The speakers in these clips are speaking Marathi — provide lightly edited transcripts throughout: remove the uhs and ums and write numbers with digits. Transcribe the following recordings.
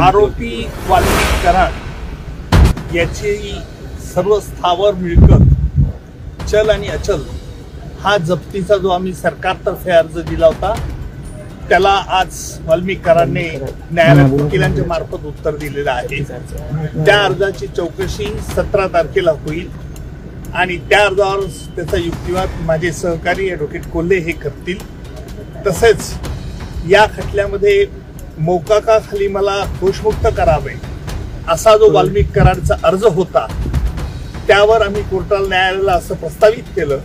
आरोपी वाल्मिक कराड याची सर्व स्थावर मिळकत चल आणि अचल हा जप्तीचा जो आम्ही सरकारतर्फे अर्ज दिला होता त्याला आज वाल्मिक कराडने न्यायालयात वकिलांच्या मार्फत उत्तर दिलेलं आहे। त्या अर्जाची चौकशी 17 तारखेला होईल आणि त्या अर्जावर त्याचा युक्तिवाद माझे सहकारी ॲडव्होकेट कोल्हे हे करतील। तसेच या खटल्यामध्ये मोकाकाखाली मला दोषमुक्त करावे असा जो वाल्मिक कराडचा अर्ज होता त्यावर आम्ही कोर्टाला न्यायालयाला असं प्रस्तावित केलं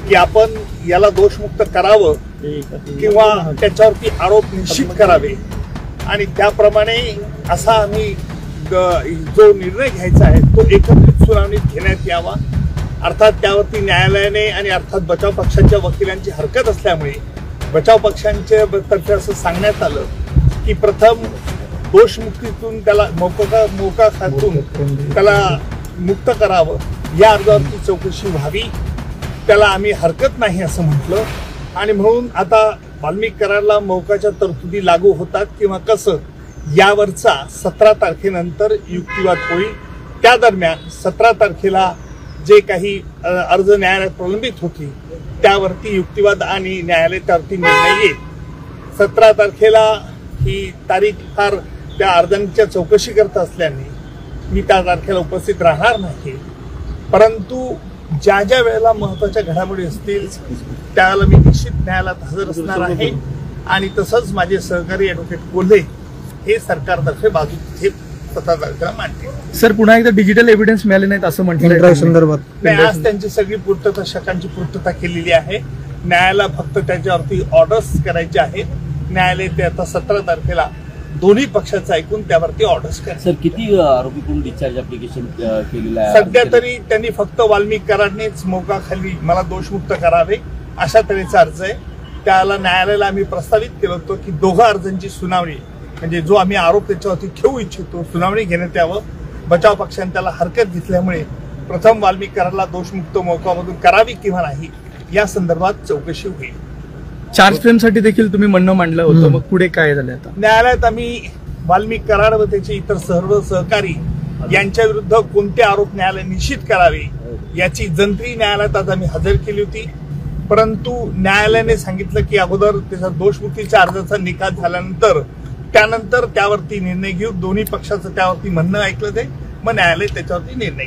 की आपण याला दोषमुक्त करावं किंवा त्याच्यावरती आरोप निश्चित करावे आणि त्याप्रमाणे असा आम्ही जो निर्णय घ्यायचा आहे तो एकत्रित सुनावणीत घेण्यात यावा। अर्थात त्यावरती न्यायालयाने आणि अर्थात बचाव पक्षाच्या वकिलांची हरकत असल्यामुळे बचाव पक्षांच्या तर्फे असं सांगण्यात आलं की प्रथम दोषमुक्तीतून त्याला मोकाखातून त्याला मुक्त करावं या अर्जावरती चौकशी व्हावी, त्याला आम्ही हरकत नाही असं म्हटलं आणि म्हणून आता वाल्मिक कराडला मोकाच्या तरतुदी लागू होतात किंवा कसं यावरचा 17 तारखेनंतर युक्तिवाद होईल। त्या दरम्यान 17 तारखेला जे काही अर्ज न्यायालयात प्रलंबित होतील त्यावरती युक्तिवाद आणि न्यायालय त्यावरती निर्णय येईल। 17 तारखेला ही तारीख फार त्या अर्जांच्या चौकशी करत असल्याने मी त्या तारखेला उपस्थित राहणार नाही, परंतु ज्या ज्या वेळेला महत्त्वाच्या घडामोडी असतील त्यावेळेला मी निश्चित न्यायालयात हजर असणार आहे आणि तसंच माझे सहकारी ॲडव्होकेट कोल्हे हे सरकारतर्फे बाजू तिथे 17 तारखेला मांडतील। सर पुन्हा एकदा डिजिटल एव्हिडन्स मिळाले नाहीत असं म्हटलं संदर्भात आज त्यांची सगळी पूर्तता शकांची पूर्तता केलेली आहे। न्यायालयाला फक्त त्याच्यावरती ऑर्डर्स करायचे आहेत। न्यायालय ते आता 17 तारखेला दोन्ही पक्षाचं ऐकून त्यावरती ऑर्डर्स करा। सर किती आरोपीकडून डिस्चार्ज ऍप्लिकेशन केलेलं आहे? सध्या तरी त्यांनी फक्त वाल्मिक कराडनेच मोकाखाली मला दोषमुक्त करावे अशा तऱ्हेचा अर्ज आहे। त्याला न्यायालयाला आम्ही प्रस्तावित केलं होतं की दोघा अर्जांची सुनावणी म्हणजे जो आम्ही आरोप त्याच्यावरती ठेवू इच्छितो सुनावणी घेण्यात यावं। बचाव पक्षाने त्याला हरकत घेतल्यामुळे प्रथम वाल्मिक कराडला दोषमुक्त मोकामधून करावी किंवा नाही या संदर्भात चौकशी होईल। चार्ज फ्रेमसाठी देखील तुम्ही म्हणणं मांडलं होतं, मग पुढे काय झालं? आता न्यायालयात आम्ही वाल्मिक कराड व त्याचे इतर सर्व सहकारी यांच्या विरुद्ध कोणते आरोप न्यायालय निश्चित करावे याची जंत्री न्यायालयात आज आम्ही हजर केली होती, परंतु न्यायालयाने सांगितलं की अगोदर त्याचा दोषमुक्तीच्या अर्जाचा निकाल झाल्यानंतर त्यानंतर त्यावरती निर्णय घेऊ। दोन्ही पक्षाचं त्यावरती म्हणणं ऐकलं ते मग न्यायालय त्याच्यावरती निर्णय